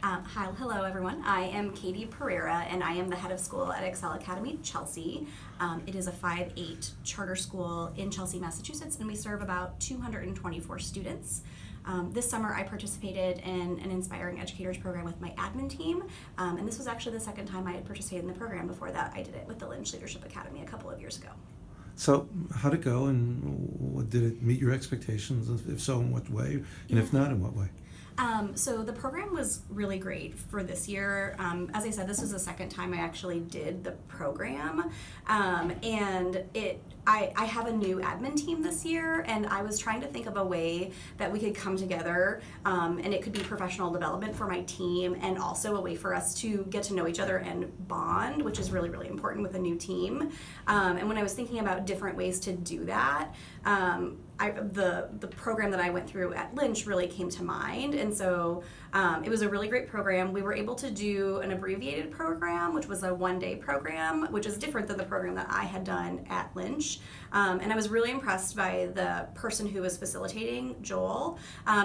Hello everyone. I am Katie Pereira and I am the head of school at Excel Academy Chelsea. It is a 5-8 charter school in Chelsea, Massachusetts, and we serve about 224 students. This summer I participated in an Inspiring Educators program with my admin team, and this was actually the second time I had participated in the program. Before that I did it with the Lynch Leadership Academy a couple of years ago. So how'd it go, and did it meet your expectations? If so, in what way? And if not, in what way? So the program was really great for this year. As I said, this was the second time I actually did the program, and I have a new admin team this year, and I was trying to think of a way that we could come together, and it could be professional development for my team, and also a way for us to get to know each other and bond, which is really, really important with a new team. And when I was thinking about different ways to do that, the program that I went through at Lynch really came to mind, and so it was a really great program. We were able to do an abbreviated program, which was a one-day program, which is different than the program that I had done at Lynch. And I was really impressed by the person who was facilitating, Joel.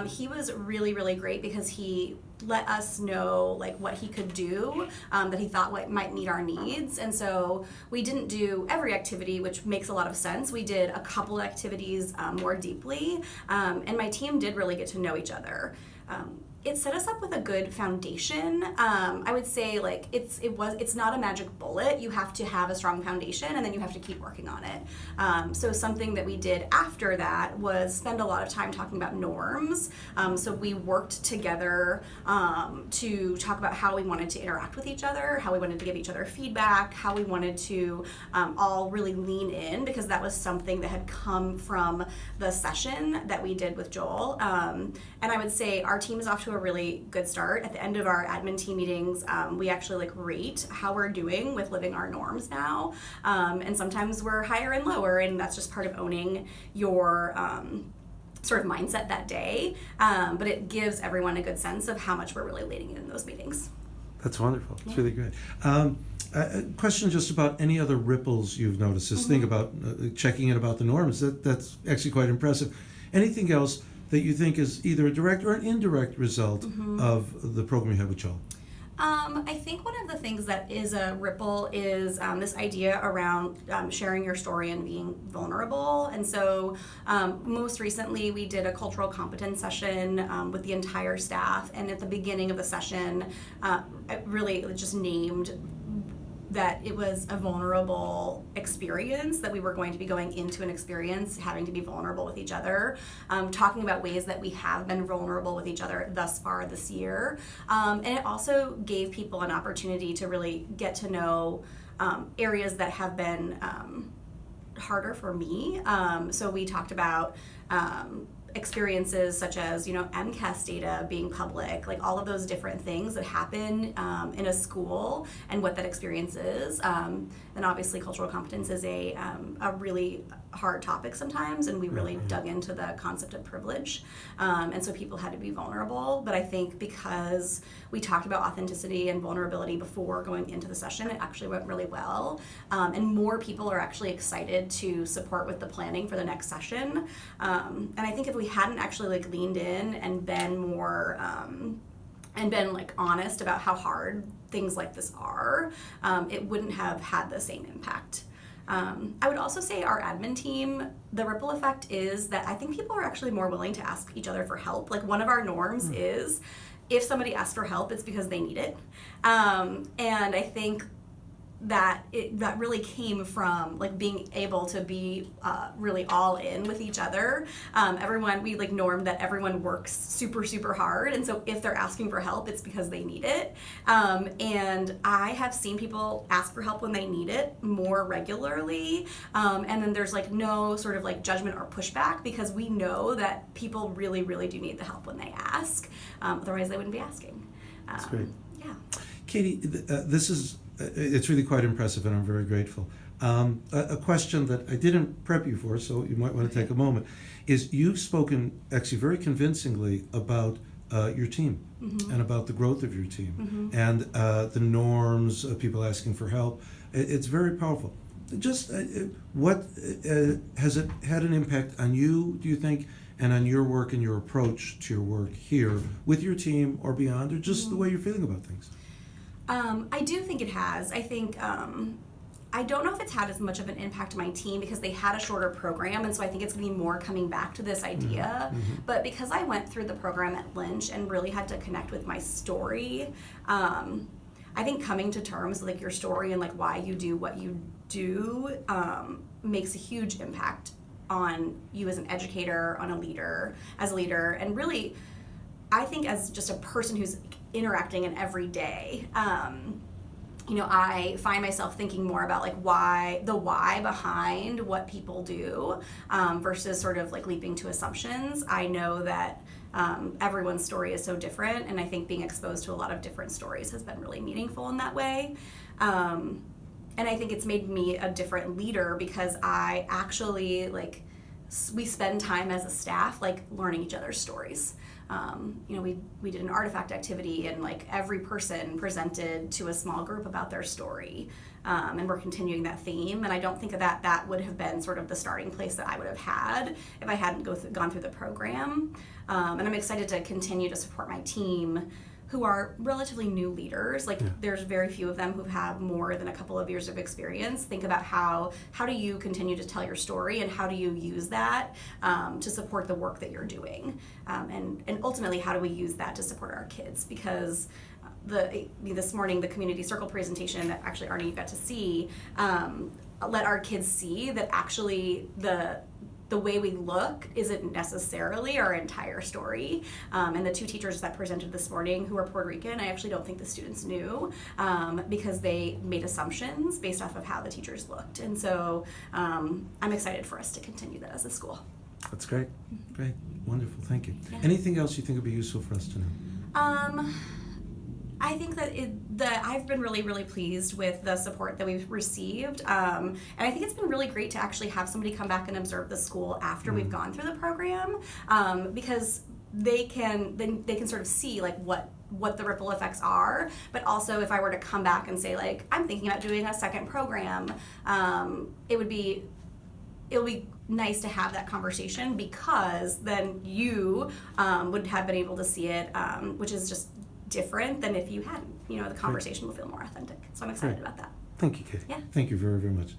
He was really, really great because he let us know like what he could do that he thought might meet our needs. And so we didn't do every activity, which makes a lot of sense. We did a couple activities more deeply, and my team did really get to know each other. It set us up with a good foundation. I would say like it's not a magic bullet. You have to have a strong foundation and then you have to keep working on it. So something that we did after that was spend a lot of time talking about norms. So we worked together to talk about how we wanted to interact with each other, how we wanted to give each other feedback, how we wanted to all really lean in, because that was something that had come from the session that we did with Joel. And I would say our team is off to a really good start. At the end of our admin team meetings, we actually rate how we're doing with living our norms now. And sometimes we're higher and lower, and that's just part of owning your sort of mindset that day. But it gives everyone a good sense of how much we're really leading in those meetings. That's wonderful. It's really great. A question just about any other ripples you've noticed. This thing about checking in about the norms, that's actually quite impressive. Anything else that you think is either a direct or an indirect result of the program you have with Joel? I think one of the things that is a ripple is this idea around sharing your story and being vulnerable. And so most recently we did a cultural competence session with the entire staff, and at the beginning of the session it really just named that it was a vulnerable experience, that we were going to be going into an experience having to be vulnerable with each other, talking about ways that we have been vulnerable with each other thus far this year. And it also gave people an opportunity to really get to know areas that have been harder for me. So we talked about experiences such as, MCAS data being public, like all of those different things that happen in a school and what that experience is. And obviously cultural competence is a really hard topic sometimes, and we really dug into the concept of privilege. And so people had to be vulnerable, but I think because we talked about authenticity and vulnerability before going into the session, it actually went really well. And more people are actually excited to support with the planning for the next session. And I think if we hadn't actually leaned in and been more and been honest about how hard things like this are, it wouldn't have had the same impact. I would also say our admin team, the ripple effect is that I think people are actually more willing to ask each other for help. One of our norms is if somebody asks for help, it's because they need it. And I think that really came from being able to be really all in with each other. We normed that everyone works super, super hard, and so if they're asking for help, it's because they need it. And I have seen people ask for help when they need it more regularly, and then there's no sort of judgment or pushback, because we know that people really, really do need the help when they ask. Otherwise they wouldn't be asking. That's great. Yeah. Katie, it's really quite impressive, and I'm very grateful. A question that I didn't prep you for, so you might want to take a moment, is you've spoken actually very convincingly about your team and about the growth of your team and the norms of people asking for help. It's very powerful. Just what has it had an impact on you, do you think, and on your work and your approach to your work here with your team or beyond, or just the way you're feeling about things? I do think it has. I think I don't know if it's had as much of an impact on my team because they had a shorter program, and so I think it's going to be more coming back to this idea. But because I went through the program at Lynch and really had to connect with my story, I think coming to terms with like your story and like why you do what you do makes a huge impact on you as an educator, on a leader, as a leader, and really, I think as just a person who's interacting in every day. I find myself thinking more about like the why behind what people do versus sort of like leaping to assumptions. I know that everyone's story is so different, and I think being exposed to a lot of different stories has been really meaningful in that way. And I think it's made me a different leader because I actually we spend time as a staff like learning each other's stories. We did an artifact activity, and like every person presented to a small group about their story, and we're continuing that theme. And I don't think that would have been sort of the starting place that I would have had if I hadn't gone through the program. And I'm excited to continue to support my team, who are relatively new leaders. There's very few of them who have more than a couple of years of experience. Think about how do you continue to tell your story, and how do you use that to support the work that you're doing, and ultimately how do we use that to support our kids? Because this morning the community circle presentation that actually Arnie you got to see let our kids see that actually the way we look isn't necessarily our entire story. And the two teachers that presented this morning who are Puerto Rican, I actually don't think the students knew because they made assumptions based off of how the teachers looked. And so I'm excited for us to continue that as a school. That's great. Great. Wonderful. Thank you. Yeah. Anything else you think would be useful for us to know? I think that I've been really, really pleased with the support that we've received, and I think it's been really great to actually have somebody come back and observe the school after we've gone through the program, because they can sort of see like what the ripple effects are. But also, if I were to come back and say like I'm thinking about doing a second program, it would be nice to have that conversation, because then you would have been able to see it, which is just different than if you hadn't. The conversation will feel more authentic. So I'm excited about that. Thank you, Katie. Yeah. Thank you very, very much.